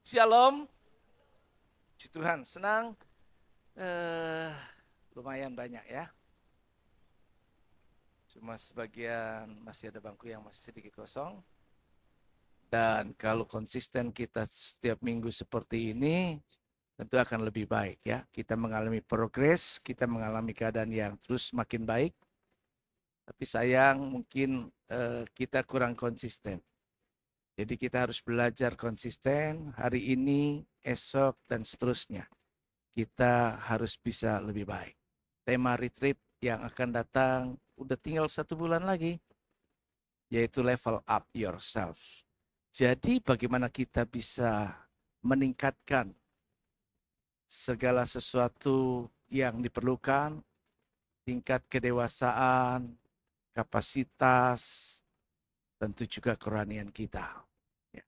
Shalom. Puji Tuhan, senang. Lumayan banyak ya. Cuma sebagian masih ada bangku yang masih sedikit kosong. Dan kalau konsisten kita setiap minggu seperti ini, tentu akan lebih baik ya. Kita mengalami progres, kita mengalami keadaan yang terus makin baik. Tapi sayang mungkin kita kurang konsisten. Jadi kita harus belajar konsisten hari ini, esok, dan seterusnya. Kita harus bisa lebih baik. Tema retreat yang akan datang udah tinggal 1 bulan lagi, yaitu level up yourself. Jadi bagaimana kita bisa meningkatkan segala sesuatu yang diperlukan, tingkat kedewasaan, kapasitas, tentu juga kerohanian kita. Ya.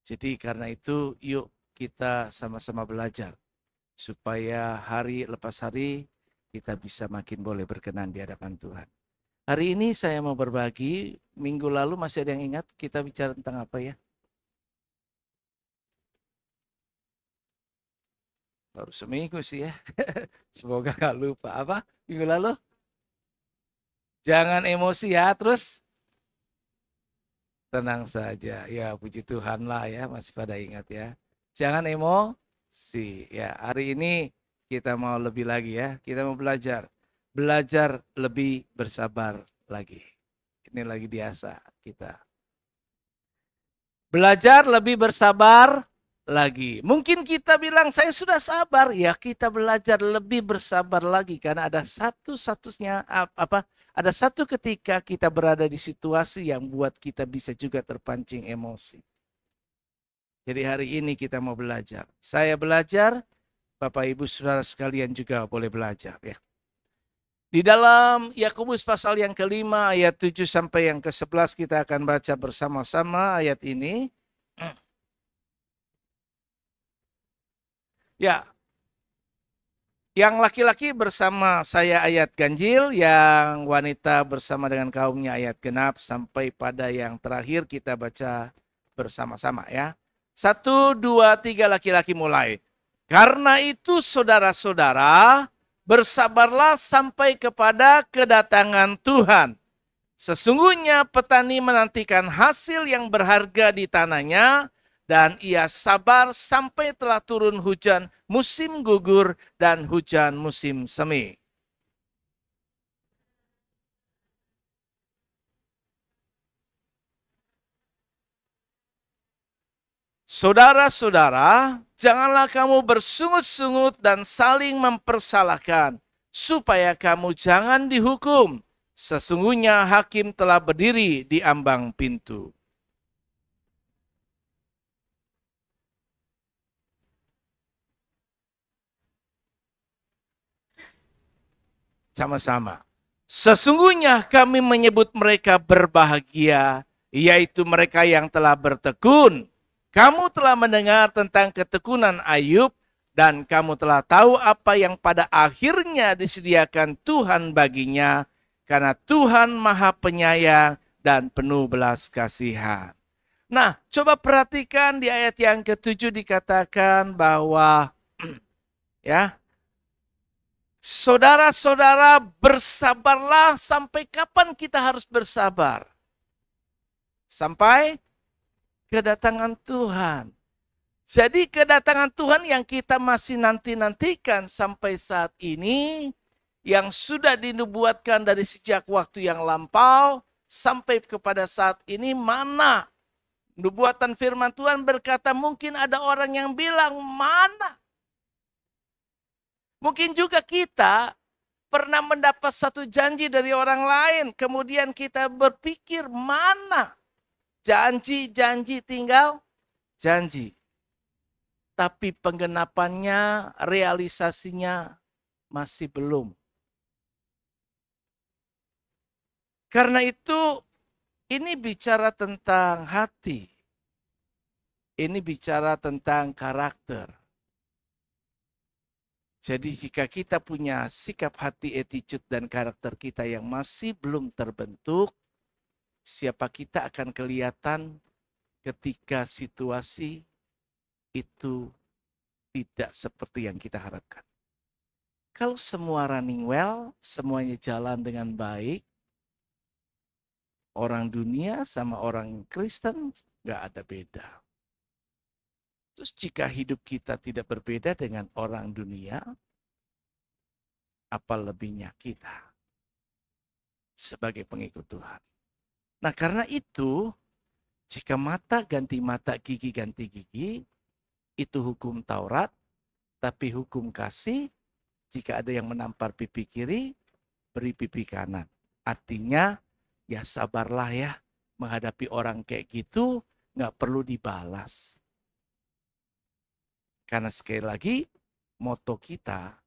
Jadi karena itu yuk kita sama-sama belajar supaya hari lepas hari kita bisa makin boleh berkenan di hadapan Tuhan. Hari ini saya mau berbagi, minggu lalu masih ada yang ingat kita bicara tentang apa ya? Baru seminggu sih ya. Semoga gak lupa. Apa minggu lalu? Jangan emosi ya, terus tenang saja. Ya puji Tuhan lah ya, masih pada ingat ya. Jangan emosi. Ya, hari ini kita mau lebih lagi ya. Kita mau belajar. Belajar lebih bersabar lagi. Ini lagi biasa kita. Belajar lebih bersabar lagi. Mungkin kita bilang saya sudah sabar, ya kita belajar lebih bersabar lagi karena ada satu-satunya apa? Ada satu ketika kita berada di situasi yang buat kita bisa juga terpancing emosi. Jadi hari ini kita mau belajar. Saya belajar, Bapak Ibu Saudara sekalian juga boleh belajar ya. Di dalam Yakobus pasal yang kelima ayat 7 sampai yang ke-11 kita akan baca bersama-sama ayat ini. Ya, yang laki-laki bersama saya ayat ganjil, yang wanita bersama dengan kaumnya ayat genap, sampai pada yang terakhir kita baca bersama-sama ya. 1, 2, 3 laki-laki mulai. Karena itu saudara-saudara, bersabarlah sampai kepada kedatangan Tuhan. Sesungguhnya petani menantikan hasil yang berharga di tanahnya, dan ia sabar sampai telah turun hujan musim gugur dan hujan musim semi. Saudara-saudara, janganlah kamu bersungut-sungut dan saling mempersalahkan, supaya kamu jangan dihukum. Sesungguhnya hakim telah berdiri di ambang pintu. Sama-sama. Sesungguhnya kami menyebut mereka berbahagia, yaitu mereka yang telah bertekun. Kamu telah mendengar tentang ketekunan Ayub, dan kamu telah tahu apa yang pada akhirnya disediakan Tuhan baginya, karena Tuhan Maha Penyayang dan penuh belas kasihan. Nah, coba perhatikan di ayat yang ke-7 dikatakan bahwa ya, saudara-saudara, bersabarlah. Sampai kapan kita harus bersabar? Sampai kedatangan Tuhan. Jadi kedatangan Tuhan yang kita masih nanti-nantikan sampai saat ini, yang sudah dinubuatkan dari sejak waktu yang lampau, sampai kepada saat ini mana? Nubuatan firman Tuhan berkata mungkin ada orang yang bilang mana? Mungkin juga kita pernah mendapat satu janji dari orang lain, kemudian kita berpikir mana janji-janji tinggal janji. Tapi penggenapannya, realisasinya masih belum. Karena itu ini bicara tentang hati. Ini bicara tentang karakter. Jadi jika kita punya sikap hati, attitude, dan karakter kita yang masih belum terbentuk, siapa kita akan kelihatan ketika situasi itu tidak seperti yang kita harapkan. Kalau semua running well, semuanya jalan dengan baik, orang dunia sama orang Kristen nggak ada beda. Terus jika hidup kita tidak berbeda dengan orang dunia, apa lebihnya kita sebagai pengikut Tuhan? Nah, karena itu, jika mata ganti mata, gigi ganti gigi, itu hukum Taurat, tapi hukum kasih, jika ada yang menampar pipi kiri, beri pipi kanan. Artinya, ya sabarlah ya, menghadapi orang kayak gitu, nggak perlu dibalas. Karena sekali lagi, moto kita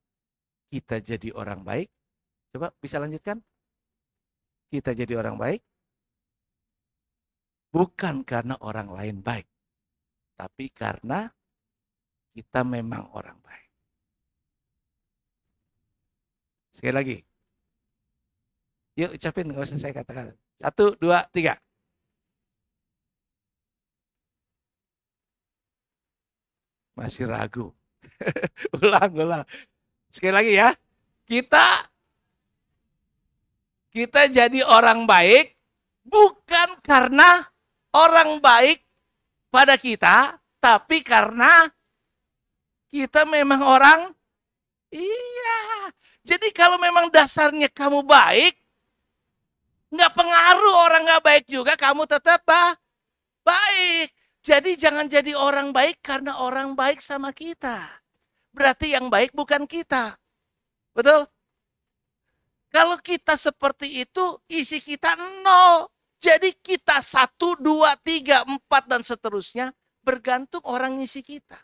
jadi orang baik. Coba bisa lanjutkan? Kita jadi orang baik, bukan karena orang lain baik, tapi karena kita memang orang baik. Sekali lagi. Yuk ucapin, nggak usah saya katakan. 1, 2, 3. Masih ragu. Ulang. Sekali lagi ya. Kita jadi orang baik bukan karena orang baik pada kita, tapi karena kita memang orang. Iya. Jadi kalau memang dasarnya kamu baik, nggak pengaruh orang nggak baik juga, kamu tetap baik. Jadi jangan jadi orang baik karena orang baik sama kita. Berarti yang baik bukan kita. Betul? Kalau kita seperti itu, isi kita 0. Jadi kita 1, 2, 3, 4 dan seterusnya bergantung orang isi kita.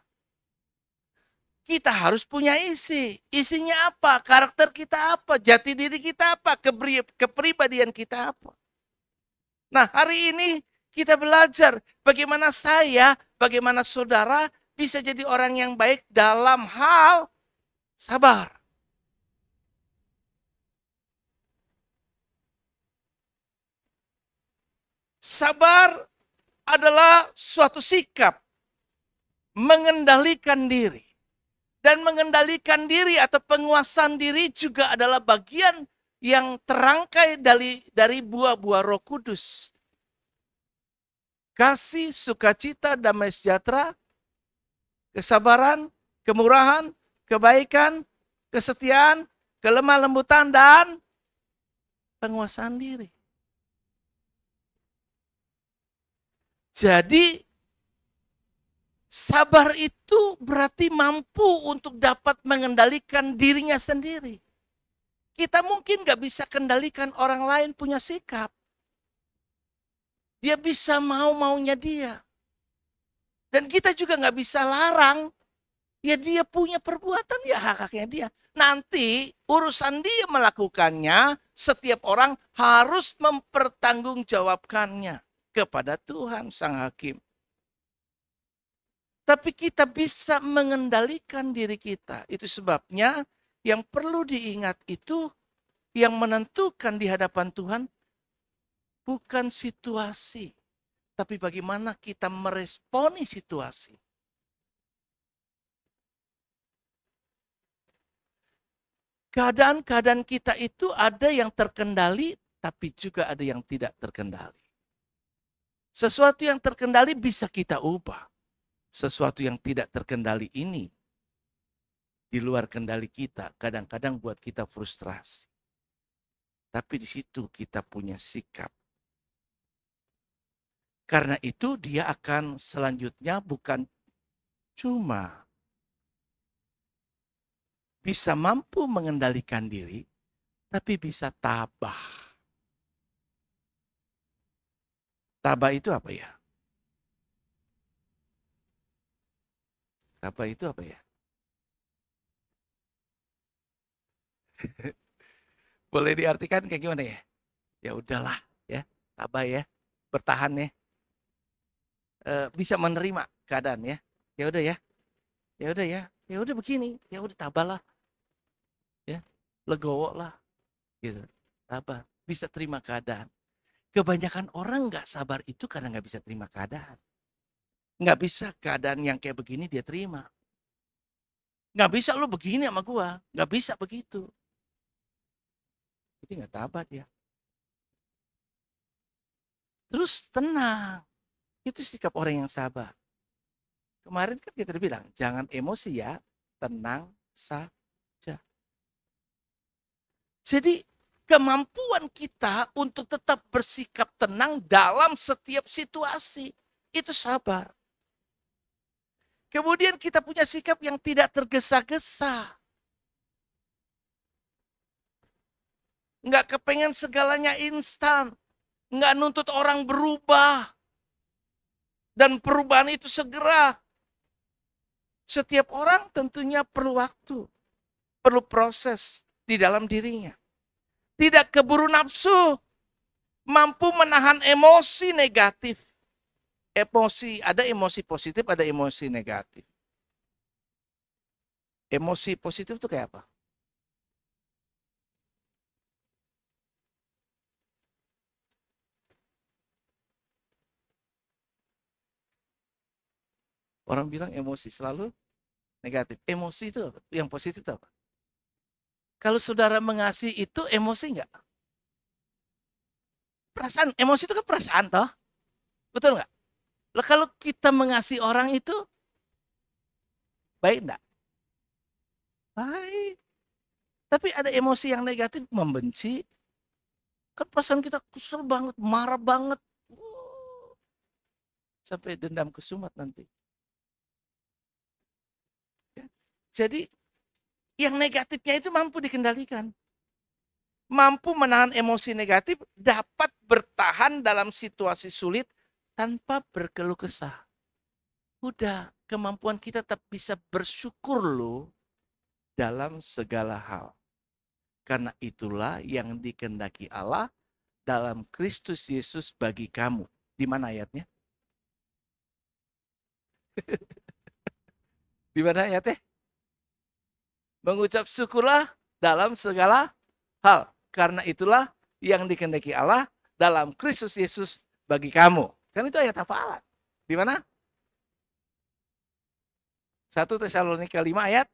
Kita harus punya isi. Isinya apa? Karakter kita apa? Jati diri kita apa? Kepribadian kita apa? Nah, hari ini kita belajar bagaimana bagaimana saudara bisa jadi orang yang baik dalam hal sabar. Sabar adalah suatu sikap mengendalikan diri. Dan mengendalikan diri atau penguasaan diri juga adalah bagian yang terangkai dari buah-buah Roh Kudus. Kasih, sukacita, damai sejahtera, kesabaran, kemurahan, kebaikan, kesetiaan, kelemah lembutan, dan penguasaan diri. Jadi, sabar itu berarti mampu untuk dapat mengendalikan dirinya sendiri. Kita mungkin gak bisa kendalikan orang lain punya sikap. Dia bisa mau-maunya dia. Dan kita juga gak bisa larang. Ya dia punya perbuatan, ya hak-haknya dia. Nanti urusan dia melakukannya, setiap orang harus mempertanggungjawabkannya kepada Tuhan Sang Hakim. Tapi kita bisa mengendalikan diri kita. Itu sebabnya yang perlu diingat itu, yang menentukan di hadapan Tuhan bukan situasi, tapi bagaimana kita meresponi situasi. Keadaan-keadaan kita itu ada yang terkendali, tapi juga ada yang tidak terkendali. Sesuatu yang terkendali bisa kita ubah. Sesuatu yang tidak terkendali ini, di luar kendali kita, kadang-kadang buat kita frustrasi. Tapi di situ kita punya sikap. Karena itu dia akan selanjutnya bukan cuma bisa mampu mengendalikan diri, tapi bisa tabah. Tabah itu apa ya? Tabah itu apa ya? Boleh diartikan kayak gimana ya? Ya udahlah ya, tabah ya, bertahan ya. Bisa menerima keadaan ya. Ya udah ya. Ya udah ya. Ya udah begini, ya udah tabahlah. Ya, legowo lah. Gitu. Tabah, bisa terima keadaan. Kebanyakan orang nggak sabar itu karena nggak bisa terima keadaan. Nggak bisa keadaan yang kayak begini dia terima. Nggak bisa lu begini sama gua. Nggak bisa begitu. Jadi nggak tabah dia. Terus tenang. Itu sikap orang yang sabar. Kemarin kan kita bilang, jangan emosi ya, tenang saja. Jadi kemampuan kita untuk tetap bersikap tenang dalam setiap situasi, itu sabar. Kemudian kita punya sikap yang tidak tergesa-gesa. Nggak kepengen segalanya instan. Nggak nuntut orang berubah. Dan perubahan itu segera. Setiap orang tentunya perlu waktu. Perlu proses di dalam dirinya. Tidak keburu nafsu. Mampu menahan emosi negatif. Ada emosi positif, ada emosi negatif. Emosi positif itu kayak apa? Orang bilang emosi selalu negatif. Emosi itu apa? Yang positif itu apa? Kalau saudara mengasihi itu emosi enggak? Perasaan, emosi itu kan perasaan toh? Betul enggak? Lah kalau kita mengasihi orang itu baik enggak? Baik. Tapi ada emosi yang negatif, membenci. Kan perasaan kita kesel banget, marah banget. Sampai dendam kesumat nanti. Ya. Jadi yang negatifnya itu mampu dikendalikan. Mampu menahan emosi negatif, dapat bertahan dalam situasi sulit tanpa berkeluh kesah. Udah, kemampuan kita tetap bisa bersyukur loh dalam segala hal. Karena itulah yang dikehendaki Allah dalam Kristus Yesus bagi kamu. Di mana ayatnya? Di mana ayatnya? Mengucap syukurlah dalam segala hal. Karena itulah yang dikehendaki Allah dalam Kristus Yesus bagi kamu. Kan itu ayat hafalan. Di mana? 1 Tesalonika 5 ayat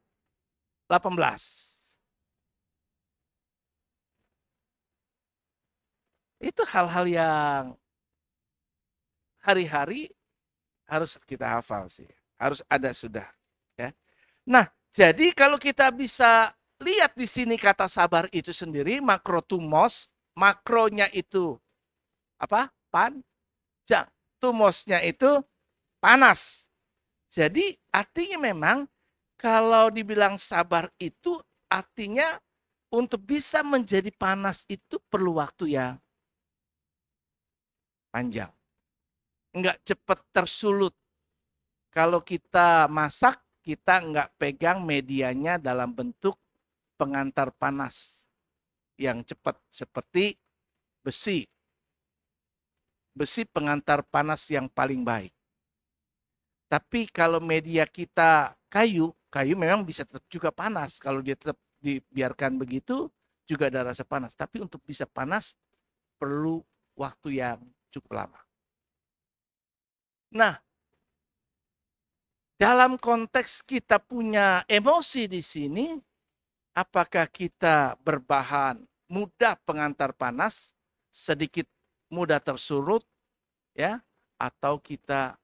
18. Itu hal-hal yang hari-hari harus kita hafal sih. Harus ada sudah. Ya. Nah, jadi kalau kita bisa lihat di sini kata sabar itu sendiri, makrotumos, makronya itu apa? Panjang. Tumosnya itu panas. Jadi artinya memang kalau dibilang sabar itu artinya untuk bisa menjadi panas itu perlu waktu yang panjang. Enggak cepat tersulut. Kalau kita masak, kita enggak pegang medianya dalam bentuk pengantar panas yang cepat seperti besi. Besi pengantar panas yang paling baik. Tapi kalau media kita kayu, kayu memang bisa tetap juga panas. Kalau dia tetap dibiarkan begitu, juga ada rasa panas. Tapi untuk bisa panas, perlu waktu yang cukup lama. Nah, dalam konteks kita punya emosi di sini, apakah kita berbahan mudah pengantar panas, sedikit mudah tersurut, ya, atau kita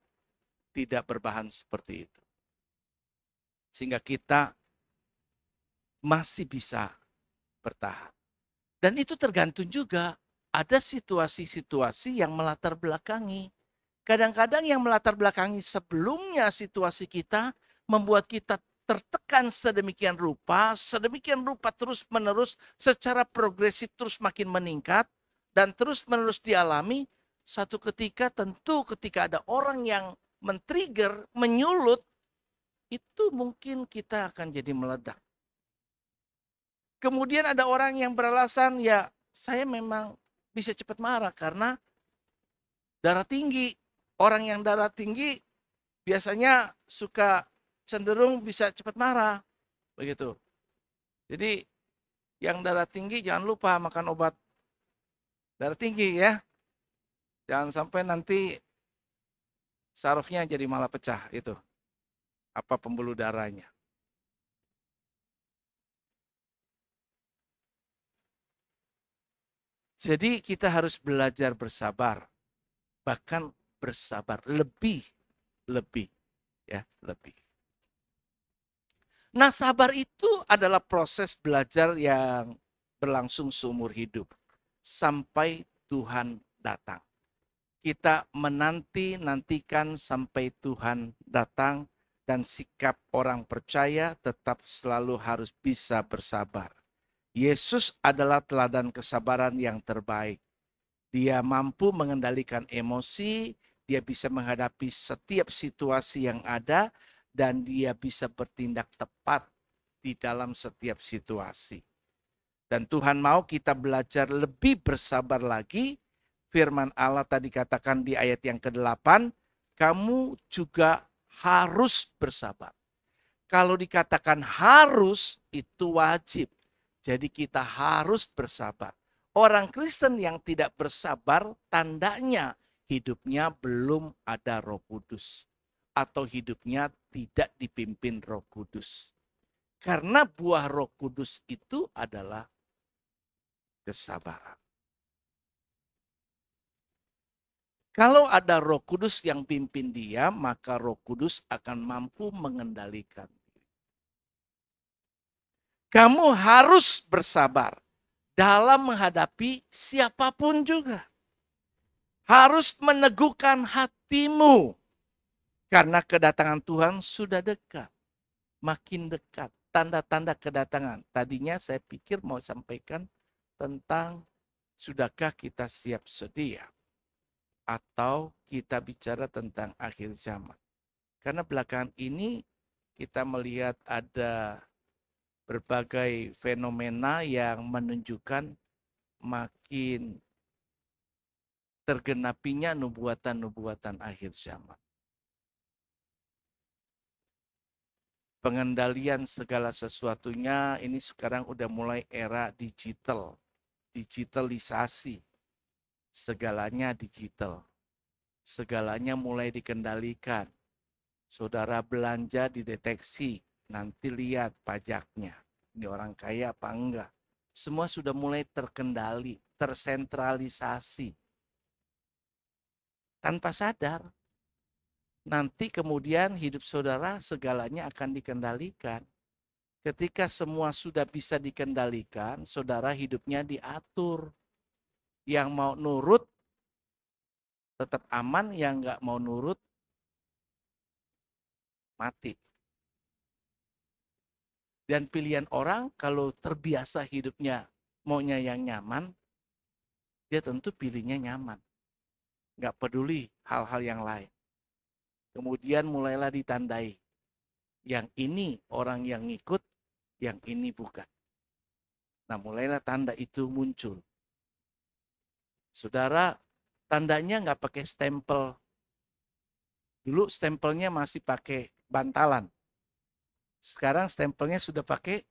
tidak berbahan seperti itu. Sehingga kita masih bisa bertahan. Dan itu tergantung juga ada situasi-situasi yang melatar belakangi. Kadang-kadang yang melatar belakangi sebelumnya situasi kita membuat kita tertekan sedemikian rupa terus menerus secara progresif terus makin meningkat dan terus menerus dialami. Satu ketika tentu ketika ada orang yang men-trigger, menyulut, itu mungkin kita akan jadi meledak. Kemudian ada orang yang beralasan, ya saya memang bisa cepat marah karena darah tinggi. Orang yang darah tinggi biasanya suka cenderung bisa cepat marah. Begitu. Jadi yang darah tinggi jangan lupa makan obat darah tinggi ya. Jangan sampai nanti Sarafnya jadi malah pecah itu. Apa pembuluh darahnya. Jadi kita harus belajar bersabar. Bahkan bersabar lebih ya, lebih. Nah, sabar itu adalah proses belajar yang berlangsung seumur hidup sampai Tuhan datang. Kita nantikan sampai Tuhan datang, dan sikap orang percaya tetap selalu harus bisa bersabar. Yesus adalah teladan kesabaran yang terbaik. Dia mampu mengendalikan emosi, dia bisa menghadapi setiap situasi yang ada, dan dia bisa bertindak tepat di dalam setiap situasi. Dan Tuhan mau kita belajar lebih bersabar lagi. Firman Allah tadi katakan di ayat yang ke-8, kamu juga harus bersabar. Kalau dikatakan harus, itu wajib. Jadi kita harus bersabar. Orang Kristen yang tidak bersabar, tandanya hidupnya belum ada Roh Kudus. Atau hidupnya tidak dipimpin Roh Kudus. Karena buah Roh Kudus itu adalah kesabaran. Kalau ada Roh Kudus yang pimpin dia, maka Roh Kudus akan mampu mengendalikan. Kamu harus bersabar dalam menghadapi siapapun juga. Harus meneguhkan hatimu. Karena kedatangan Tuhan sudah dekat. Makin dekat. Tanda-tanda kedatangan. Tadinya saya pikir mau sampaikan tentang sudahkah kita siap sedia. Atau kita bicara tentang akhir zaman. Karena belakangan ini kita melihat ada berbagai fenomena yang menunjukkan makin tergenapinya nubuatan-nubuatan akhir zaman. Pengendalian segala sesuatunya ini sekarang udah mulai era digital, digitalisasi. Segalanya digital. Segalanya mulai dikendalikan. Saudara belanja dideteksi, nanti lihat pajaknya. Ini orang kaya apa enggak. Semua sudah mulai terkendali, tersentralisasi. Tanpa sadar, nanti kemudian hidup saudara segalanya akan dikendalikan. Ketika semua sudah bisa dikendalikan, saudara hidupnya diatur. Yang mau nurut tetap aman, yang enggak mau nurut mati. Dan pilihan orang kalau terbiasa hidupnya maunya yang nyaman, dia tentu pilihnya nyaman. Nggak peduli hal-hal yang lain. Kemudian mulailah ditandai. Yang ini orang yang ngikut, yang ini bukan. Nah, mulailah tanda itu muncul. Saudara, tandanya nggak pakai stempel. Dulu stempelnya masih pakai bantalan. Sekarang stempelnya sudah pakai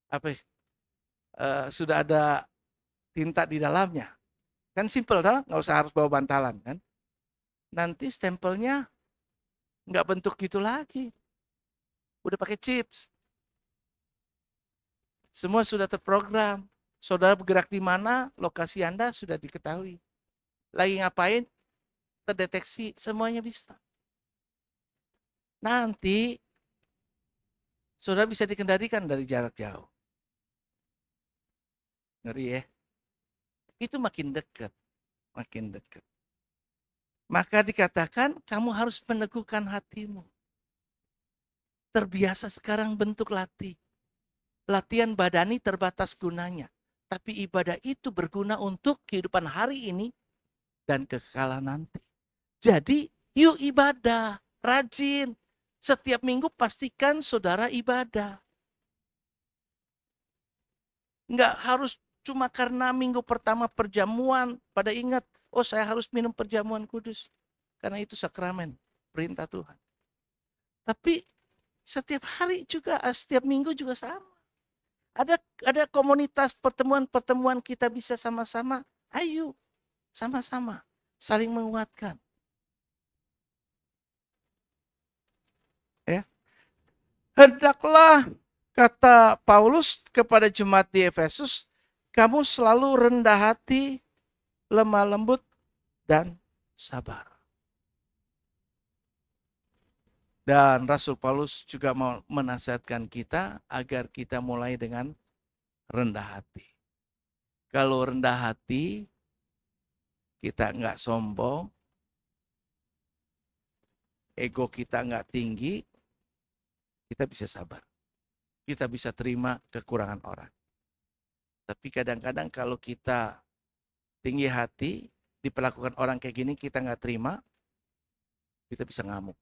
apa? Sudah ada tinta di dalamnya. Kan simpel tau, nggak usah harus bawa bantalan kan. Nanti stempelnya nggak bentuk gitu lagi. Udah pakai chips. Semua sudah terprogram. Saudara bergerak di mana, lokasi Anda sudah diketahui. Lagi ngapain, terdeteksi, semuanya bisa. Nanti saudara bisa dikendalikan dari jarak jauh. Ngeri ya. Itu makin dekat. Makin dekat. Maka dikatakan kamu harus meneguhkan hatimu. Terbiasa sekarang bentuk latih. Latihan badani terbatas gunanya. Tapi ibadah itu berguna untuk kehidupan hari ini dan kekekalan nanti. Jadi yuk ibadah, rajin. Setiap minggu pastikan saudara ibadah. Enggak harus cuma karena minggu pertama perjamuan, pada ingat, oh saya harus minum perjamuan kudus. Karena itu sakramen, perintah Tuhan. Tapi setiap hari juga, setiap minggu juga sama. Ada komunitas pertemuan-pertemuan kita bisa sama-sama, ayo sama-sama saling menguatkan. Hendaklah, kata Paulus kepada jemaat di Efesus, kamu selalu rendah hati, lemah lembut, dan sabar. Dan Rasul Paulus juga mau menasihatkan kita agar kita mulai dengan rendah hati. Kalau rendah hati, kita nggak sombong, ego kita nggak tinggi, kita bisa sabar. Kita bisa terima kekurangan orang. Tapi kadang-kadang kalau kita tinggi hati, diperlakukan orang kayak gini, kita nggak terima, kita bisa ngamuk.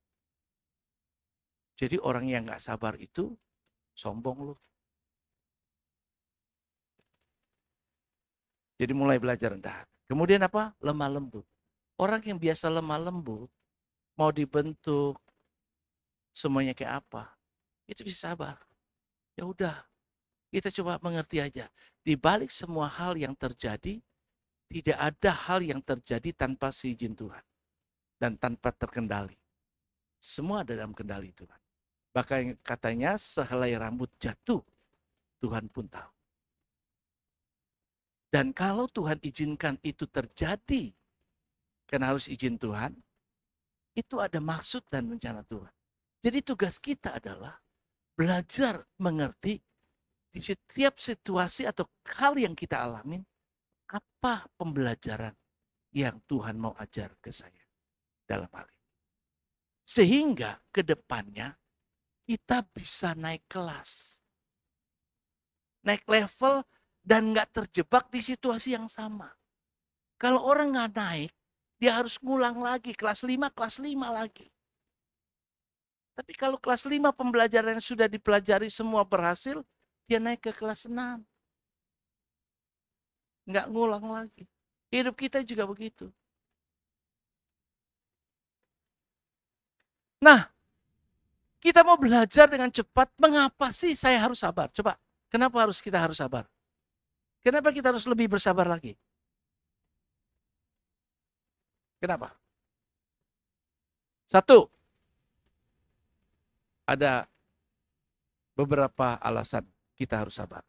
Jadi orang yang nggak sabar itu sombong loh. Jadi mulai belajar rendah hati. Kemudian apa? Lemah lembut. Orang yang biasa lemah lembut, mau dibentuk, semuanya kayak apa, itu bisa sabar. Ya udah, kita coba mengerti aja. Di balik semua hal yang terjadi, tidak ada hal yang terjadi tanpa seizin Tuhan. Dan tanpa terkendali. Semua ada dalam kendali Tuhan. Bahkan katanya sehelai rambut jatuh, Tuhan pun tahu. Dan kalau Tuhan izinkan itu terjadi, karena harus izin Tuhan, itu ada maksud dan rencana Tuhan. Jadi tugas kita adalah belajar mengerti di setiap situasi atau hal yang kita alamin, apa pembelajaran yang Tuhan mau ajar ke saya dalam hal ini. Sehingga ke depannya kita bisa naik kelas, naik level, dan nggak terjebak di situasi yang sama. Kalau orang nggak naik, dia harus ngulang lagi, kelas 5 lagi. Tapi kalau kelas 5 pembelajaran yang sudah dipelajari semua berhasil, dia naik ke kelas 6. Nggak ngulang lagi. Hidup kita juga begitu. Nah, kita mau belajar dengan cepat, mengapa sih saya harus sabar? Coba, kenapa kita harus sabar? Kenapa kita harus lebih bersabar lagi? Kenapa? Satu, ada beberapa alasan kita harus sabar.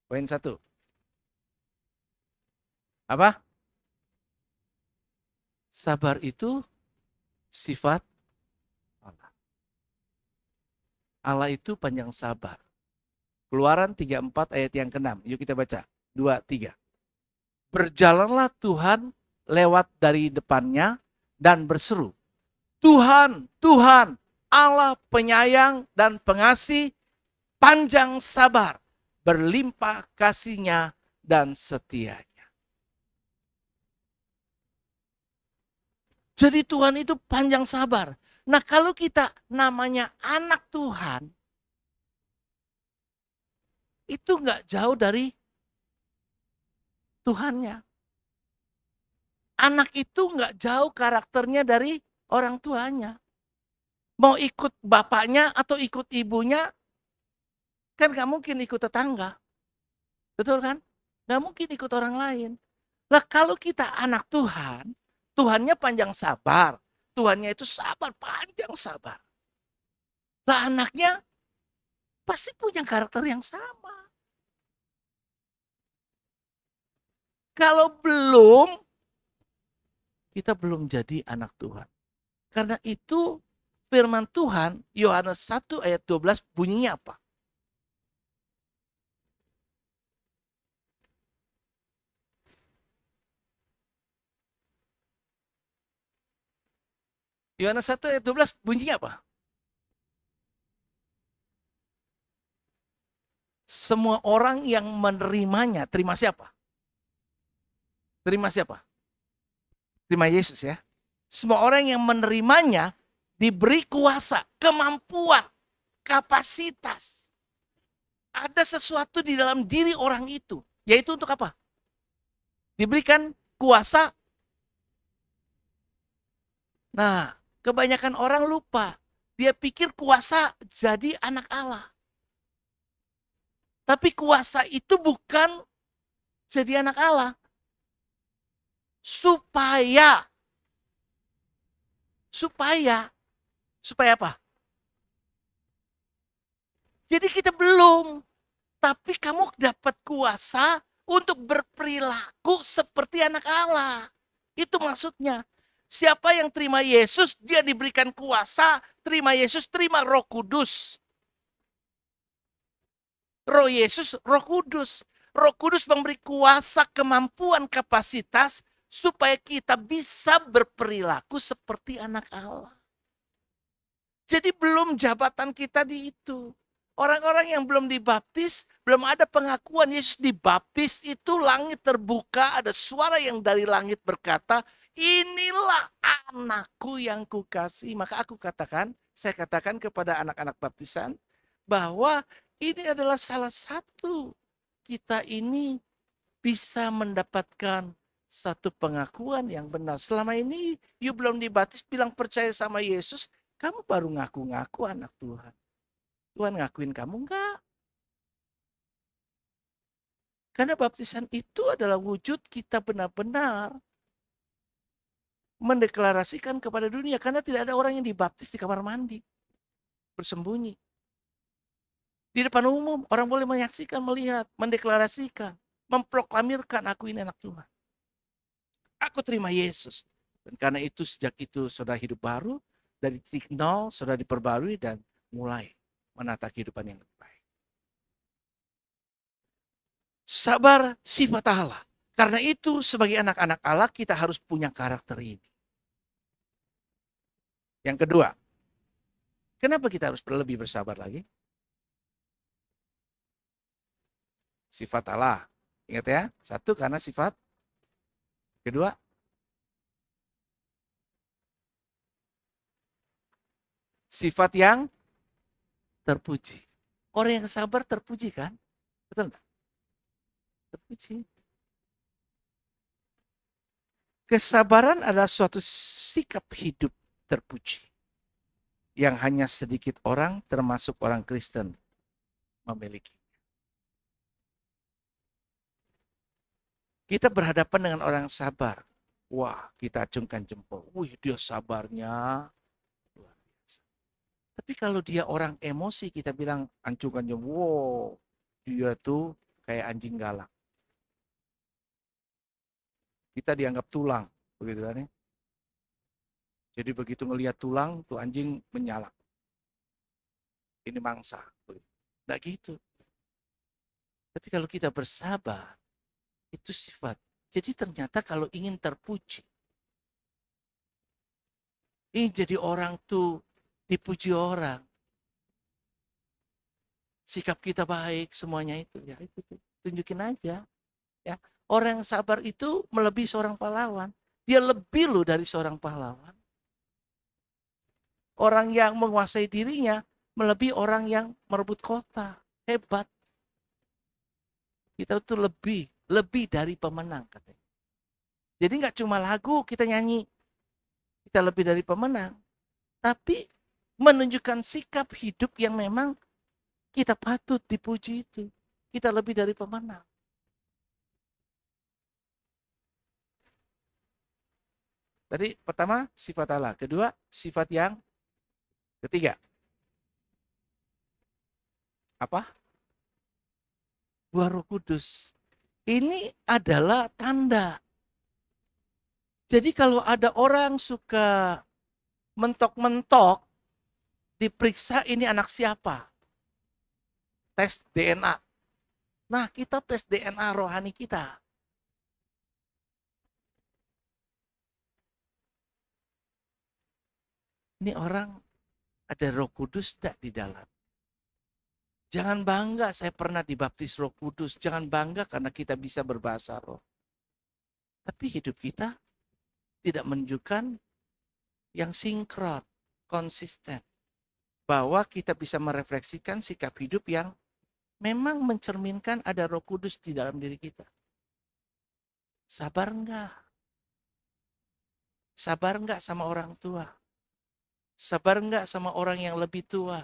Poin satu. Apa? Sabar itu sifat Allah. Allah itu panjang sabar. Keluaran 34 ayat yang ke-6. Yuk kita baca. 2, 3. Berjalanlah Tuhan lewat dari depannya dan berseru, Tuhan, Tuhan, Allah penyayang dan pengasih, panjang sabar, berlimpah kasihnya dan setianya. Jadi Tuhan itu panjang sabar. Nah kalau kita namanya anak Tuhan, itu nggak jauh dari Tuhannya. Anak itu nggak jauh karakternya dari orang tuanya. Mau ikut bapaknya atau ikut ibunya, kan nggak mungkin ikut tetangga. Betul kan? Nggak mungkin ikut orang lain. Lah kalau kita anak Tuhan, Tuhannya panjang sabar. Tuhannya itu sabar, panjang sabar. Lah anaknya pasti punya karakter yang sama. Kalau belum, kita belum jadi anak Tuhan. Karena itu firman Tuhan, Yohanes 1 ayat 12 bunyinya apa? Yohanes 1 ayat 12 bunyinya apa? Semua orang yang menerimanya, terima siapa? Terima siapa? Terima Yesus ya. Semua orang yang menerimanya diberi kuasa, kemampuan, kapasitas. Ada sesuatu di dalam diri orang itu. Yaitu untuk apa? Diberikan kuasa. Nah, kebanyakan orang lupa. Dia pikir kuasa jadi anak Allah. Tapi kuasa itu bukan jadi anak Allah. Supaya apa? Jadi kita belum. Tapi kamu dapat kuasa untuk berperilaku seperti anak Allah. Itu maksudnya. Siapa yang terima Yesus, dia diberikan kuasa. Terima Yesus, terima Roh Kudus. Roh Yesus, Roh Kudus. Roh Kudus memberi kuasa, kemampuan, kapasitas supaya kita bisa berperilaku seperti anak Allah. Jadi belum jabatan kita di itu. Orang-orang yang belum dibaptis, belum ada pengakuan Yesus dibaptis, itu langit terbuka, ada suara yang dari langit berkata, inilah anakku yang kukasihi. Maka saya katakan kepada anak-anak baptisan, bahwa ini adalah salah satu kita ini bisa mendapatkan satu pengakuan yang benar. Selama ini you belum dibaptis, bilang percaya sama Yesus, kamu baru ngaku-ngaku anak Tuhan. Tuhan ngakuin kamu enggak? Karena baptisan itu adalah wujud kita benar-benar mendeklarasikan kepada dunia. Karena tidak ada orang yang dibaptis di kamar mandi. Bersembunyi. Di depan umum, orang boleh menyaksikan, melihat, mendeklarasikan, memproklamirkan aku ini anak Tuhan. Aku terima Yesus. Dan karena itu sejak itu saudara hidup baru, dari titik nol saudara diperbarui dan mulai menata kehidupan yang lebih baik. Sabar sifat Allah. Karena itu sebagai anak-anak Allah kita harus punya karakter ini. Yang kedua, kenapa kita harus lebih bersabar lagi? Sifat Allah. Ingat ya, satu karena sifat. Kedua, sifat yang terpuji. Orang yang sabar terpuji kan? Betul enggak? Terpuji. Kesabaran adalah suatu sikap hidup terpuji. Yang hanya sedikit orang, termasuk orang Kristen, memiliki. Kita berhadapan dengan orang sabar. Wah, kita acungkan jempol. Wih, dia sabarnya luar biasa. Tapi kalau dia orang emosi, kita bilang acungkan jempol. Wow, dia tuh kayak anjing galak. Kita dianggap tulang, begitu kan ya. Jadi begitu ngelihat tulang, tuh anjing menyalak. Ini mangsa. Nggak gitu. Tapi kalau kita bersabar, itu sifat. Jadi ternyata kalau ingin terpuji, ingin jadi orang tuh dipuji orang, sikap kita baik, semuanya itu ya itu tuh. Tunjukin aja. Ya. Orang yang sabar itu melebihi seorang pahlawan. Dia lebih loh dari seorang pahlawan. Orang yang menguasai dirinya melebihi orang yang merebut kota. Hebat. Kita tuh lebih dari pemenang katanya. Jadi nggak cuma lagu kita nyanyi, kita lebih dari pemenang, tapi menunjukkan sikap hidup yang memang kita patut dipuji itu. Kita lebih dari pemenang. Tadi pertama sifat Allah, kedua sifat yang ketiga. Apa? Buah Roh Kudus. Ini adalah tanda. Jadi kalau ada orang suka mentok-mentok, diperiksa ini anak siapa. Tes DNA. Nah, kita tes DNA rohani kita. Ini orang ada Roh Kudus tidak di dalam. Jangan bangga saya pernah dibaptis Roh Kudus. Jangan bangga karena kita bisa berbahasa roh. Tapi hidup kita tidak menunjukkan yang sinkron, konsisten. Bahwa kita bisa merefleksikan sikap hidup yang memang mencerminkan ada Roh Kudus di dalam diri kita. Sabar enggak? Sabar enggak sama orang tua? Sabar enggak sama orang yang lebih tua?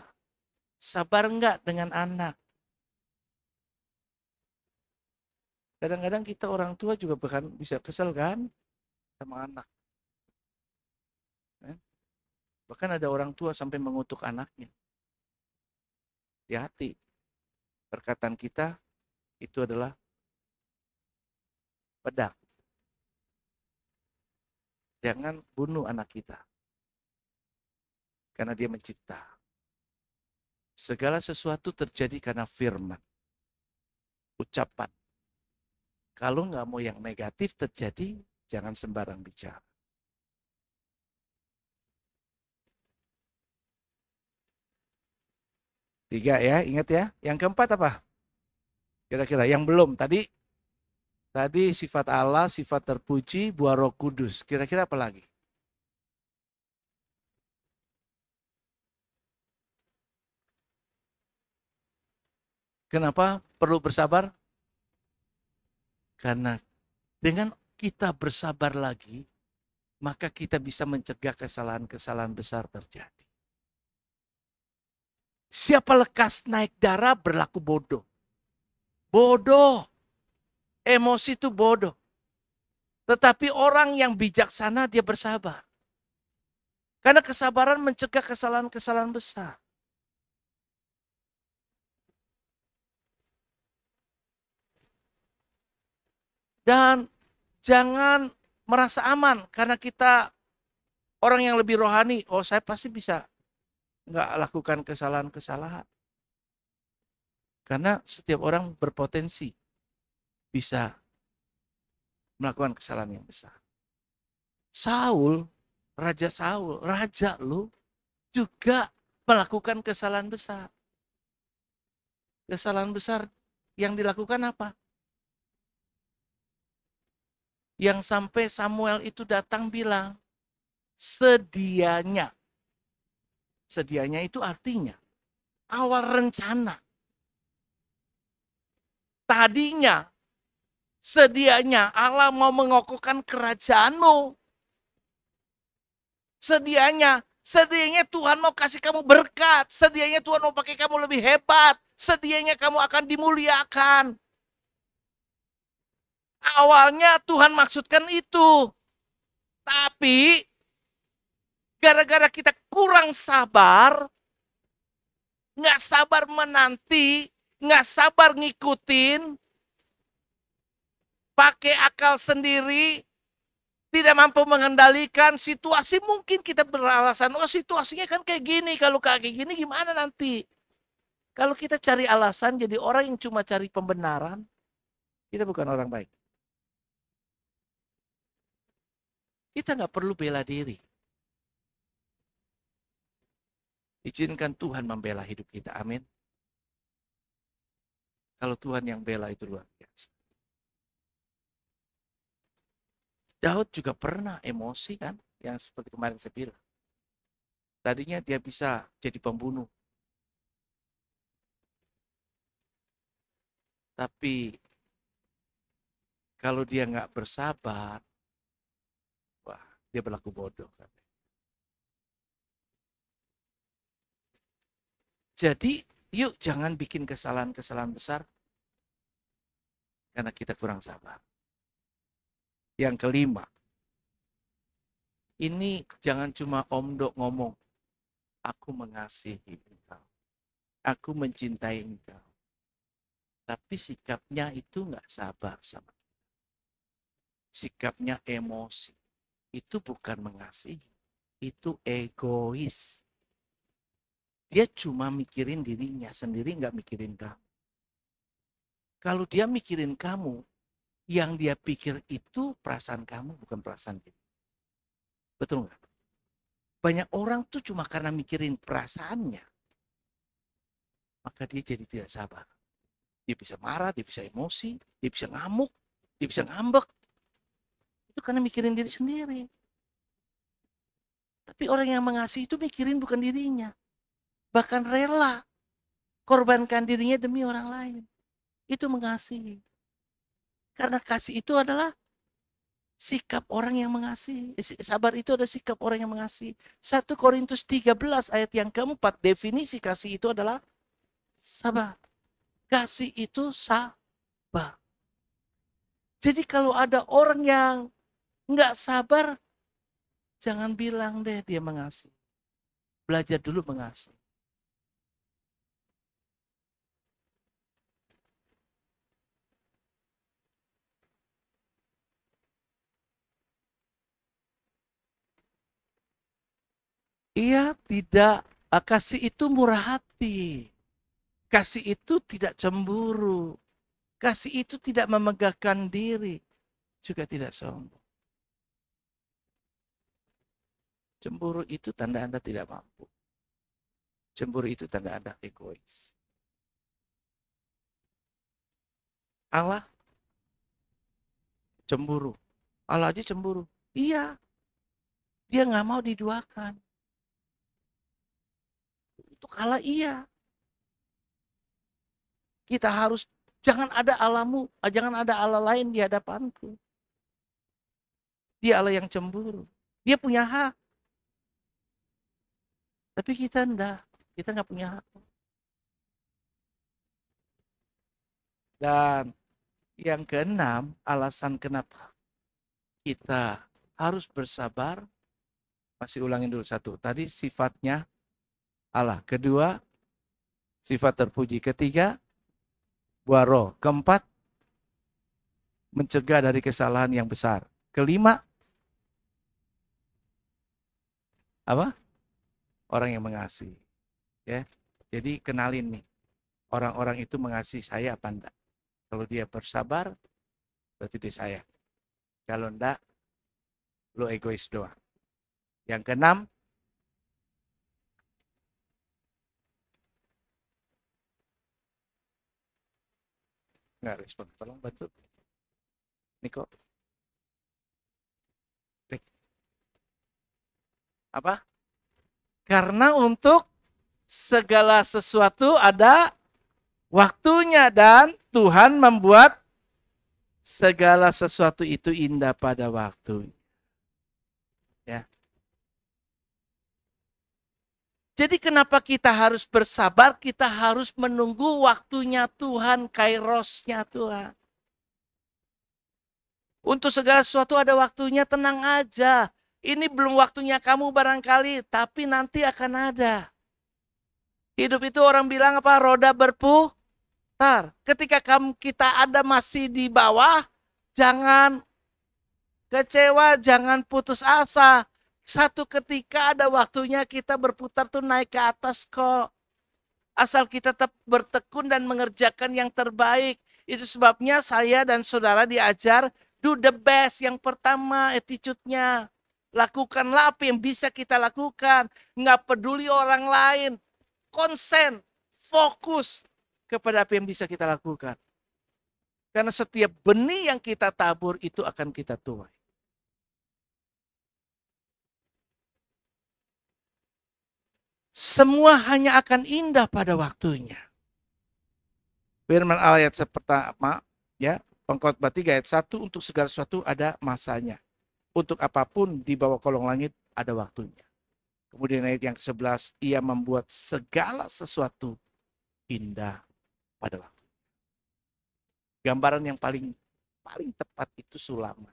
Sabar enggak dengan anak? Kadang-kadang kita orang tua juga bahkan bisa kesel kan sama anak. Bahkan ada orang tua sampai mengutuk anaknya. Hati-hati. Perkataan kita itu adalah pedang. Jangan bunuh anak kita. Karena dia mencipta. Segala sesuatu terjadi karena firman. Ucapan. Kalau nggak mau yang negatif terjadi, jangan sembarang bicara. Tiga ya, ingat ya. Yang keempat apa? Kira-kira yang belum tadi sifat Allah, sifat terpuji, buah Roh Kudus. Kira-kira apa lagi? Kenapa perlu bersabar? Karena dengan kita bersabar lagi, maka kita bisa mencegah kesalahan-kesalahan besar terjadi. Siapa lekas naik darah berlaku bodoh. Bodoh. Emosi itu bodoh. Tetapi orang yang bijaksana dia bersabar. Karena kesabaran mencegah kesalahan-kesalahan besar. Dan jangan merasa aman karena kita orang yang lebih rohani. Oh, saya pasti bisa nggak lakukan kesalahan-kesalahan. Karena setiap orang berpotensi bisa melakukan kesalahan yang besar. Raja lu juga melakukan kesalahan besar. Kesalahan besar yang dilakukan apa? Yang sampai Samuel itu datang bilang, sedianya. Sedianya itu artinya awal rencana. Tadinya, sedianya Allah mau mengokohkan kerajaanmu. Sedianya Tuhan mau kasih kamu berkat. Sedianya Tuhan mau pakai kamu lebih hebat. Sedianya kamu akan dimuliakan. Awalnya Tuhan maksudkan itu. Tapi gara-gara kita kurang sabar, nggak sabar menanti, nggak sabar ngikutin, pakai akal sendiri, tidak mampu mengendalikan situasi, mungkin kita beralasan, oh situasinya kan kayak gini, kalau kayak gini gimana nanti? Kalau kita cari alasan jadi orang yang cuma cari pembenaran, kita bukan orang baik. Kita nggak perlu bela diri. Izinkan Tuhan membela hidup kita. Amin. Kalau Tuhan yang bela itu luar biasa. Daud juga pernah emosi kan, yang seperti kemarin saya bilang. Tadinya dia bisa jadi pembunuh. Tapi kalau dia nggak bersabar, wah, dia berlaku bodoh. Jadi, yuk jangan bikin kesalahan-kesalahan besar karena kita kurang sabar. Yang kelima, ini jangan cuma omdo ngomong, aku mengasihi engkau, aku mencintai engkau. Tapi sikapnya itu nggak sabar sama kita. Sikapnya emosi. Itu bukan mengasihi, itu egois. Dia cuma mikirin dirinya sendiri, nggak mikirin kamu. Kalau dia mikirin kamu, yang dia pikir itu perasaan kamu, bukan perasaan dia. Betul nggak? Banyak orang tuh cuma karena mikirin perasaannya, maka dia jadi tidak sabar. Dia bisa marah, dia bisa emosi, dia bisa ngamuk, dia bisa ngambek. Itu karena mikirin diri sendiri. Tapi orang yang mengasihi itu mikirin bukan dirinya. Bahkan rela korbankan dirinya demi orang lain. Itu mengasihi. Karena kasih itu adalah sikap orang yang mengasihi. Sabar itu adalah sikap orang yang mengasihi. 1 Korintus 13 ayat yang keempat, definisi kasih itu adalah sabar. Kasih itu sabar. Jadi kalau ada orang yang nggak sabar, jangan bilang deh dia mengasihi. Belajar dulu mengasihi. Ia tidak, kasih itu murah hati. Kasih itu tidak cemburu. Kasih itu tidak memegahkan diri. Juga tidak sombong. Cemburu itu tanda Anda tidak mampu. Cemburu itu tanda Anda egois. Allah cemburu. Allah aja cemburu. Iya. Dia nggak mau diduakan. Untuk Allah iya. Kita harus, jangan ada Allahmu, jangan ada Allah lain di hadapanku. Dia Allah yang cemburu. Dia punya hak. Tapi kita enggak. Kita nggak punya hak. Dan yang keenam, alasan kenapa kita harus bersabar. Masih ulangin dulu satu. Tadi sifatnya Allah. Kedua, sifat terpuji. Ketiga, buah roh. Keempat, mencegah dari kesalahan yang besar. Kelima, apa? Orang yang mengasihi. Ya. Jadi kenalin nih. Orang-orang itu mengasihi saya apa enggak? Kalau dia bersabar, berarti dia sayang. Kalau enggak, lo egois doang. Yang keenam, nggak respon. Tolong bantu. Niko. Apa? Karena untuk segala sesuatu ada waktunya dan Tuhan membuat segala sesuatu itu indah pada waktunya. Ya. Jadi kenapa kita harus bersabar? Kita harus menunggu waktunya Tuhan, kairosnya Tuhan. Untuk segala sesuatu ada waktunya, tenang aja. Ini belum waktunya kamu barangkali, tapi nanti akan ada. Hidup itu orang bilang apa? Roda berputar. Ketika kita ada masih di bawah, jangan kecewa, jangan putus asa. Satu ketika ada waktunya kita berputar tuh naik ke atas kok. Asal kita tetap bertekun dan mengerjakan yang terbaik. Itu sebabnya saya dan saudara diajar do the best. Yang pertama attitude-nya. Lakukanlah apa yang bisa kita lakukan. Nggak peduli orang lain. Konsen, fokus kepada apa yang bisa kita lakukan. Karena setiap benih yang kita tabur itu akan kita tuai. Semua hanya akan indah pada waktunya. Firman ayat pertama, ya, Pengkhotbah 3 ayat 1, untuk segala sesuatu ada masanya. Untuk apapun di bawah kolong langit ada waktunya. Kemudian ayat yang ke-11, ia membuat segala sesuatu indah pada waktunya. Gambaran yang paling tepat itu sulaman.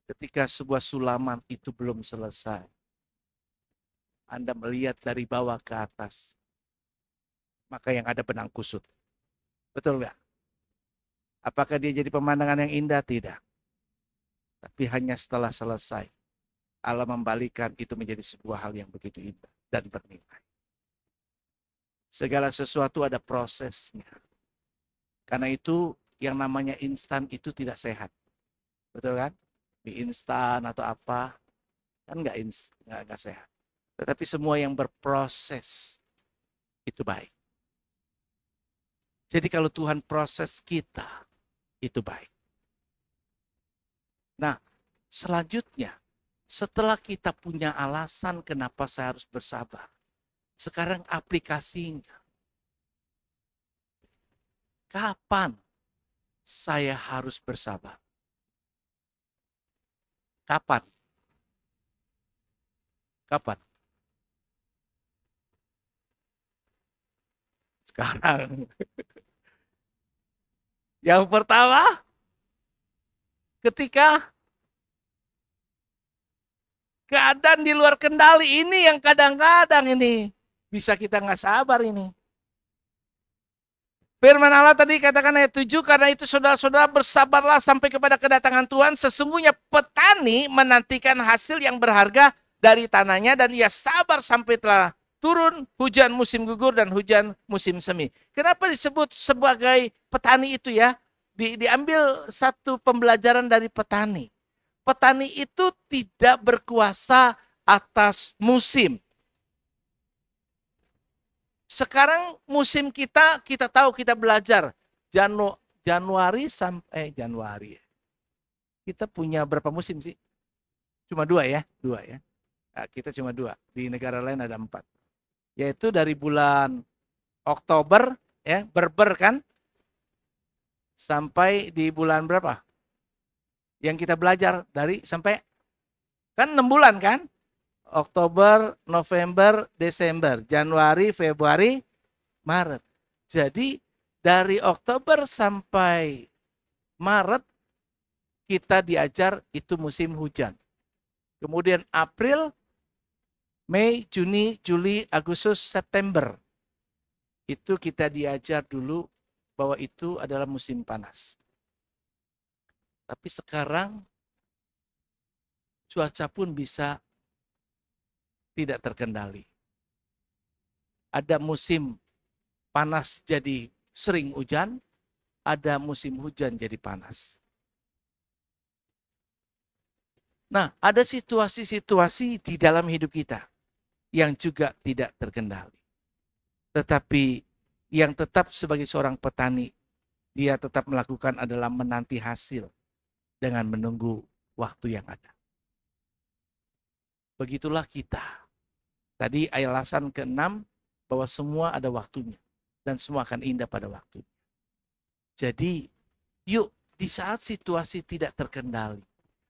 Ketika sebuah sulaman itu belum selesai, Anda melihat dari bawah ke atas, maka yang ada benang kusut. Betul nggak? Apakah dia jadi pemandangan yang indah? Tidak. Tapi hanya setelah selesai, Allah membalikan itu menjadi sebuah hal yang begitu indah dan bernilai. Segala sesuatu ada prosesnya. Karena itu yang namanya instan itu tidak sehat. Betul kan? Mie instan atau apa, kan nggak sehat. Tetapi semua yang berproses itu baik. Jadi kalau Tuhan proses kita, itu baik. Nah, selanjutnya, setelah kita punya alasan kenapa saya harus bersabar, sekarang aplikasinya. Kapan saya harus bersabar? Kapan? Kapan? Sekarang. Yang pertama, ketika keadaan di luar kendali ini yang kadang-kadang ini bisa kita nggak sabar ini. Firman Allah tadi katakan ayat 7, karena itu saudara-saudara bersabarlah sampai kepada kedatangan Tuhan. Sesungguhnya petani menantikan hasil yang berharga dari tanahnya dan ia sabar sampai telah turun hujan musim gugur dan hujan musim semi. Kenapa disebut sebagai petani itu ya? Diambil satu pembelajaran dari petani. Petani itu tidak berkuasa atas musim. Sekarang musim kita tahu, kita belajar. Januari sampai Januari. Kita punya berapa musim sih? Cuma 2 ya? 2 ya. Nah, kita cuma 2. Di negara lain ada 4. Yaitu dari bulan Oktober, ya, berber kan? Sampai di bulan berapa? Yang kita belajar dari sampai, kan 6 bulan kan? Oktober, November, Desember, Januari, Februari, Maret. Jadi dari Oktober sampai Maret kita diajar itu musim hujan. Kemudian April, Mei, Juni, Juli, Agustus, September. Itu kita diajar dulu bahwa itu adalah musim panas. Tapi sekarang cuaca pun bisa tidak terkendali. Ada musim panas jadi sering hujan, ada musim hujan jadi panas. Nah, ada situasi-situasi di dalam hidup kita yang juga tidak terkendali. Tetapi yang tetap sebagai seorang petani, dia tetap melakukan adalah menanti hasil dengan menunggu waktu yang ada. Begitulah kita. Tadi alasan ke-6 bahwa semua ada waktunya dan semua akan indah pada waktunya. Jadi, yuk di saat situasi tidak terkendali,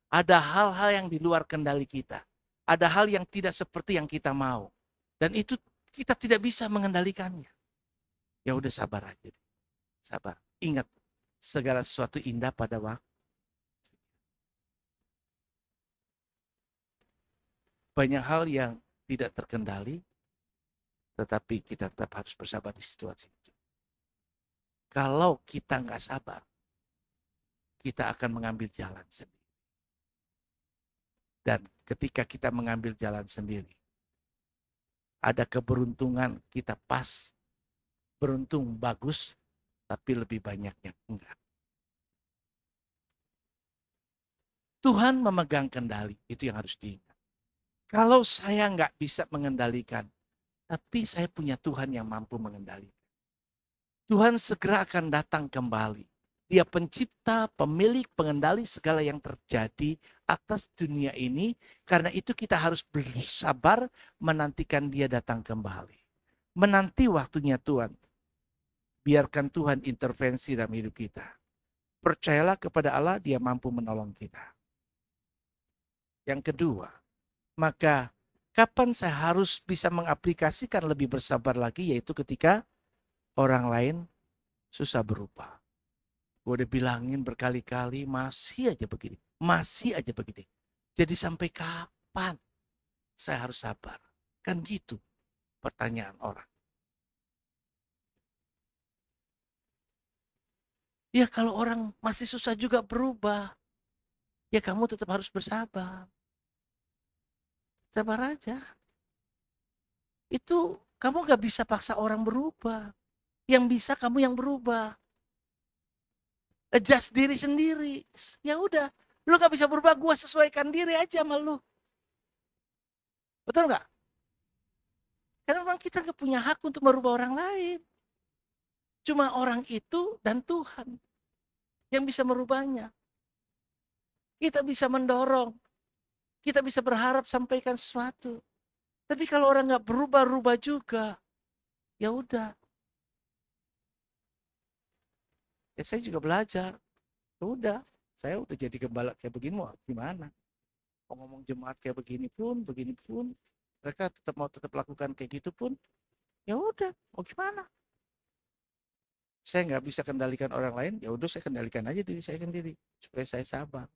ada hal-hal yang di luar kendali kita. Ada hal yang tidak seperti yang kita mau. Dan itu kita tidak bisa mengendalikannya. Ya udah sabar aja. Sabar. Ingat, segala sesuatu indah pada waktu. Banyak hal yang tidak terkendali, tetapi kita tetap harus bersabar di situasi itu. Kalau kita nggak sabar, kita akan mengambil jalan sendiri. Dan ketika kita mengambil jalan sendiri, ada keberuntungan kita pas, beruntung bagus, tapi lebih banyak yang enggak. Tuhan memegang kendali, itu yang harus diingat. Kalau saya nggak bisa mengendalikan, tapi saya punya Tuhan yang mampu mengendalikan. Tuhan segera akan datang kembali. Dia pencipta, pemilik, pengendali segala yang terjadi atas dunia ini. Karena itu kita harus bersabar menantikan dia datang kembali. Menanti waktunya Tuhan. Biarkan Tuhan intervensi dalam hidup kita. Percayalah kepada Allah, dia mampu menolong kita. Yang kedua, maka kapan saya harus bisa mengaplikasikan lebih bersabar lagi, yaitu ketika orang lain susah berubah. Gue udah bilangin berkali-kali, masih aja begini. Masih aja begini. Jadi sampai kapan saya harus sabar? Kan gitu pertanyaan orang. Ya kalau orang masih susah juga berubah, ya kamu tetap harus bersabar. Sabar aja. Itu kamu gak bisa paksa orang berubah. Yang bisa kamu yang berubah. Adjust diri sendiri. Ya udah, lu gak bisa berubah, gua sesuaikan diri aja sama lu. Betul nggak? Karena memang kita gak punya hak untuk merubah orang lain. Cuma orang itu dan Tuhan yang bisa merubahnya. Kita bisa mendorong, kita bisa berharap sampaikan sesuatu. Tapi kalau orang nggak berubah-ubah juga, ya udah. Ya saya juga belajar. Ya udah, saya udah jadi gembala kayak begini, mau gimana? Mau ngomong jemaat kayak begini pun, mereka tetap lakukan kayak gitu pun, ya udah, mau gimana? Saya nggak bisa kendalikan orang lain, ya udah saya kendalikan aja diri saya sendiri supaya saya sabar.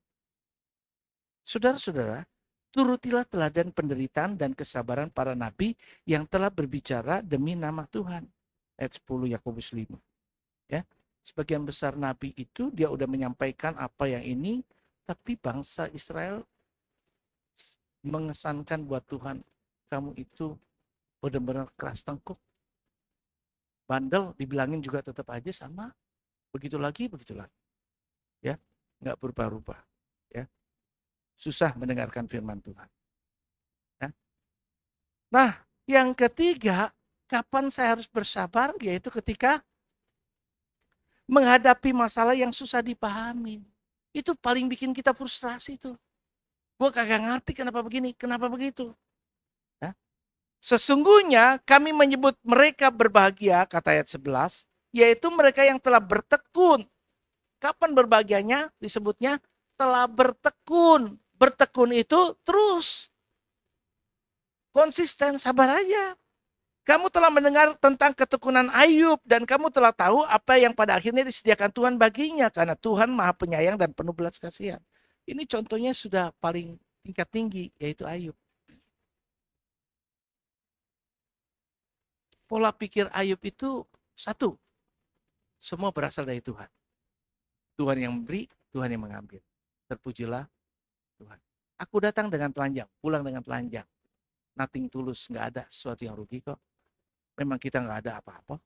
Saudara-saudara, turutilah teladan penderitaan dan kesabaran para nabi yang telah berbicara demi nama Tuhan. Ayat 10 Yakobus 5. Ya, sebagian besar nabi itu dia udah menyampaikan apa yang ini, tapi bangsa Israel mengesankan buat Tuhan, kamu itu benar-benar keras tengkuk. Bandel, dibilangin juga tetap aja sama. Begitu lagi. Ya, nggak berubah-ubah. Ya, susah mendengarkan firman Tuhan. Ya. Nah, yang ketiga, kapan saya harus bersabar? Yaitu ketika menghadapi masalah yang susah dipahami. Itu paling bikin kita frustrasi tuh. Gue kagak ngerti kenapa begini, kenapa begitu. Ya. Sesungguhnya kami menyebut mereka berbahagia, kata ayat 11, yaitu mereka yang telah bertekun. Kapan berbahagianya? Disebutnya telah bertekun. Bertekun itu terus. Konsisten, sabar aja. Kamu telah mendengar tentang ketekunan Ayub dan kamu telah tahu apa yang pada akhirnya disediakan Tuhan baginya karena Tuhan Maha Penyayang dan penuh belas kasihan. Ini contohnya sudah paling tingkat tinggi, yaitu Ayub. Pola pikir Ayub itu satu, semua berasal dari Tuhan. Tuhan yang memberi, Tuhan yang mengambil. Terpujilah Tuhan. Aku datang dengan telanjang, pulang dengan telanjang. Nothing tulus, nggak ada sesuatu yang rugi kok. Memang kita nggak ada apa-apa.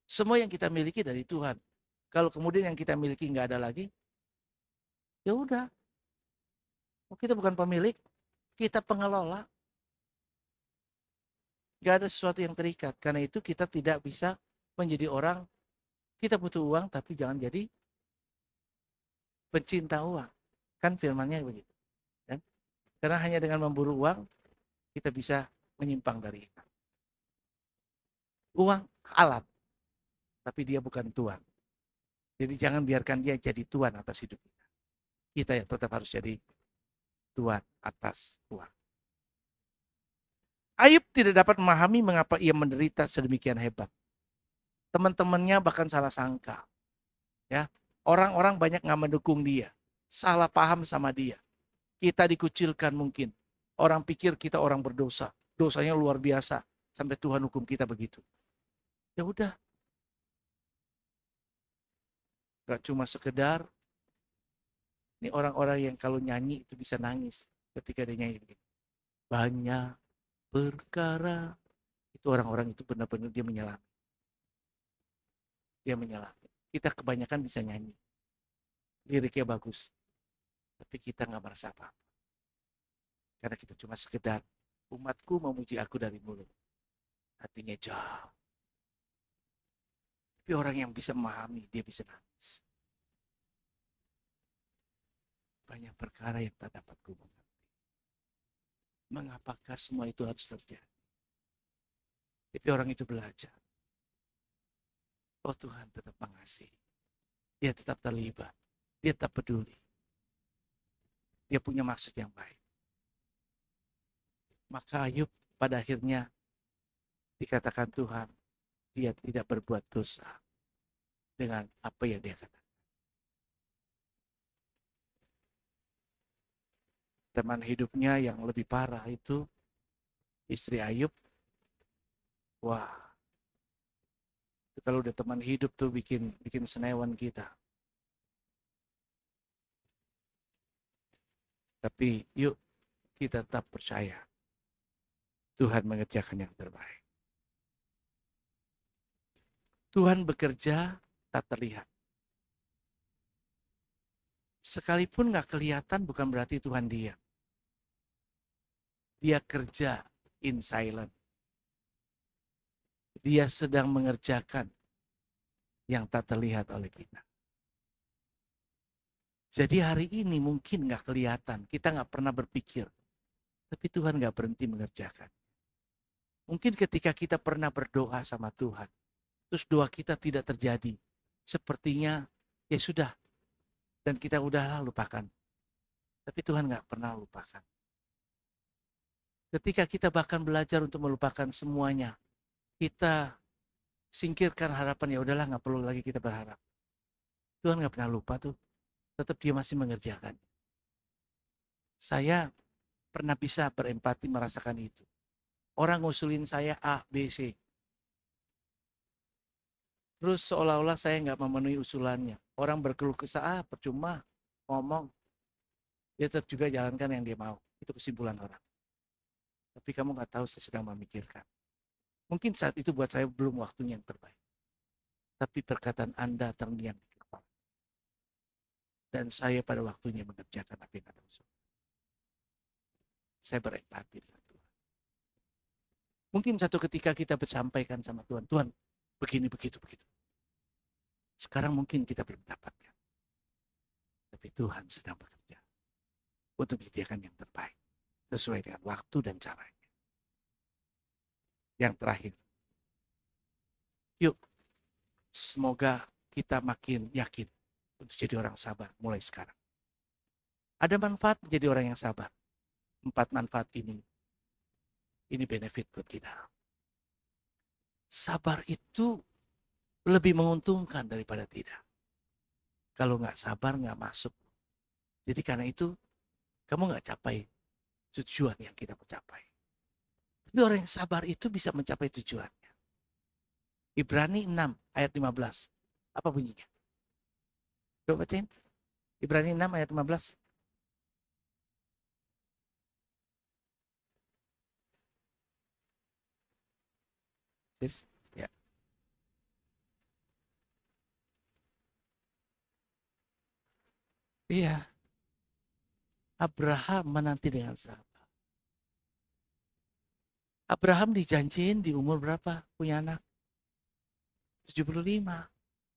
Semua yang kita miliki dari Tuhan. Kalau kemudian yang kita miliki nggak ada lagi, ya udah. Kita bukan pemilik, kita pengelola. Nggak ada sesuatu yang terikat. Karena itu kita tidak bisa menjadi orang, kita butuh uang tapi jangan jadi pencinta uang. Kan firmannya begitu. Kan? Karena hanya dengan memburu uang, kita bisa menyimpang dari itu. Uang alat, tapi dia bukan Tuhan. Jadi jangan biarkan dia jadi Tuhan atas hidup kita. Kita ya tetap harus jadi Tuhan atas uang. Ayub tidak dapat memahami mengapa ia menderita sedemikian hebat. Teman-temannya bahkan salah sangka. Ya, orang-orang banyak nggak mendukung dia, salah paham sama dia. Kita dikucilkan mungkin. Orang pikir kita orang berdosa, dosanya luar biasa sampai Tuhan hukum kita begitu. Ya udah, nggak cuma sekedar. Ini orang-orang yang kalau nyanyi itu bisa nangis ketika dia nyanyi begitu. Banyak perkara, itu orang-orang itu benar-benar dia menyelami. Dia menyelami. Kita kebanyakan bisa nyanyi. Liriknya bagus. Tapi kita nggak merasa apa-apa. Karena kita cuma sekedar, umatku memuji aku dari mulut. Hatinya jauh. Tapi orang yang bisa memahami, dia bisa nangis. Banyak perkara yang tak dapat ku mengerti. Mengapakah semua itu harus terjadi? Tapi orang itu belajar. Oh Tuhan tetap mengasihi. Dia tetap terlibat. Dia tetap peduli. Dia punya maksud yang baik. Maka Ayub pada akhirnya dikatakan Tuhan, dia tidak berbuat dosa dengan apa yang dia katakan. Teman hidupnya yang lebih parah itu istri Ayub. Wah, kalau udah teman hidup tuh bikin senewan kita. Tapi yuk kita tetap percaya Tuhan mengerjakan yang terbaik. Tuhan bekerja tak terlihat. Sekalipun gak kelihatan bukan berarti Tuhan diam. Dia kerja in silent. Dia sedang mengerjakan yang tak terlihat oleh kita. Jadi hari ini mungkin gak kelihatan, kita gak pernah berpikir. Tapi Tuhan gak berhenti mengerjakan. Mungkin ketika kita pernah berdoa sama Tuhan, terus doa kita tidak terjadi. Sepertinya ya sudah, dan kita udahlah lupakan. Tapi Tuhan gak pernah lupakan. Ketika kita bahkan belajar untuk melupakan semuanya, kita singkirkan harapan, ya udahlah gak perlu lagi kita berharap. Tuhan gak pernah lupa tuh. Tetap dia masih mengerjakan. Saya pernah bisa berempati merasakan itu. Orang ngusulin saya A, B, C. Terus seolah-olah saya nggak memenuhi usulannya. Orang berkeluh kesah, percuma ngomong. Dia tetap juga jalankan yang dia mau. Itu kesimpulan orang. Tapi kamu nggak tahu saya sedang memikirkan. Mungkin saat itu buat saya belum waktunya yang terbaik. Tapi perkataan Anda terngiang di kepala. Dan saya pada waktunya mengerjakan apa yang Anda usul. Saya berempati dengan Tuhan. Mungkin satu ketika kita bersampaikan sama Tuhan, Tuhan begini, begitu. Sekarang mungkin kita belum dapatkan. Tapi Tuhan sedang bekerja untuk menyediakan yang terbaik. Sesuai dengan waktu dan caranya. Yang terakhir. Yuk, semoga kita makin yakin untuk jadi orang sabar mulai sekarang. Ada manfaat menjadi orang yang sabar. 4 manfaat ini benefit buat kita. Sabar itu lebih menguntungkan daripada tidak. Kalau nggak sabar, nggak masuk. Jadi karena itu, kamu nggak capai tujuan yang kita mau capai. Tapi orang yang sabar itu bisa mencapai tujuannya. Ibrani 6 ayat 15. Apa bunyinya? Coba bacain. Ibrani 6 ayat 15. Sis? Ya. Iya. Abraham menanti dengan sabar. Abraham dijanjiin di umur berapa punya anak? 75.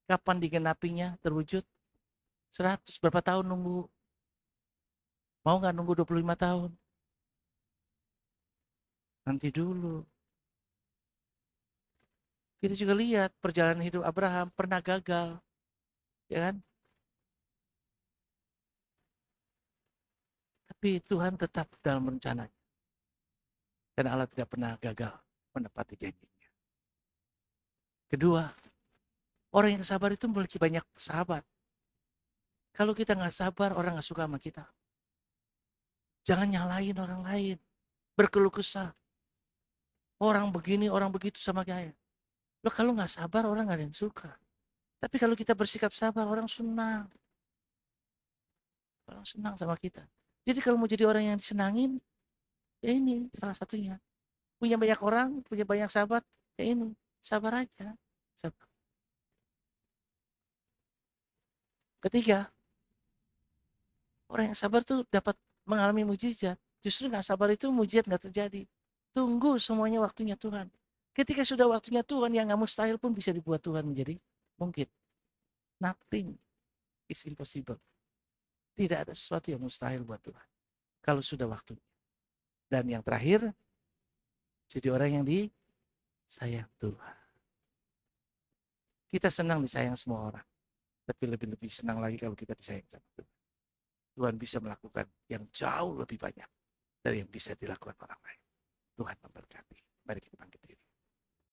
Kapan digenapinya terwujud? 100. Berapa tahun nunggu? Mau nggak nunggu 25 tahun? Nanti dulu. Kita juga lihat perjalanan hidup Abraham pernah gagal. Ya kan? Tapi Tuhan tetap dalam rencananya. Dan Allah tidak pernah gagal menepati janjinya. Kedua, orang yang sabar itu memiliki banyak sahabat. Kalau kita nggak sabar, orang nggak suka sama kita. Jangan nyalain orang lain. Berkeluh kesah. Orang begini, orang begitu sama saya. Loh, kalau nggak sabar, orang nggak ada yang suka. Tapi kalau kita bersikap sabar, orang senang. Orang senang sama kita. Jadi kalau mau jadi orang yang disenangin, ya ini salah satunya. Punya banyak orang, punya banyak sahabat, ya ini. Sabar aja. Sabar. Ketiga, orang yang sabar tuh dapat mengalami mujizat. Justru nggak sabar itu mujizat nggak terjadi. Tunggu semuanya waktunya Tuhan. Ketika sudah waktunya Tuhan, yang nggak mustahil pun bisa dibuat Tuhan menjadi mungkin. Nothing is impossible. Tidak ada sesuatu yang mustahil buat Tuhan. Kalau sudah waktunya. Dan yang terakhir, jadi orang yang disayang Tuhan. Kita senang disayang semua orang. Tapi lebih-lebih senang lagi kalau kita disayang sama Tuhan. Tuhan bisa melakukan yang jauh lebih banyak dari yang bisa dilakukan orang lain. Tuhan memberkati. Mari kita bangkit diri.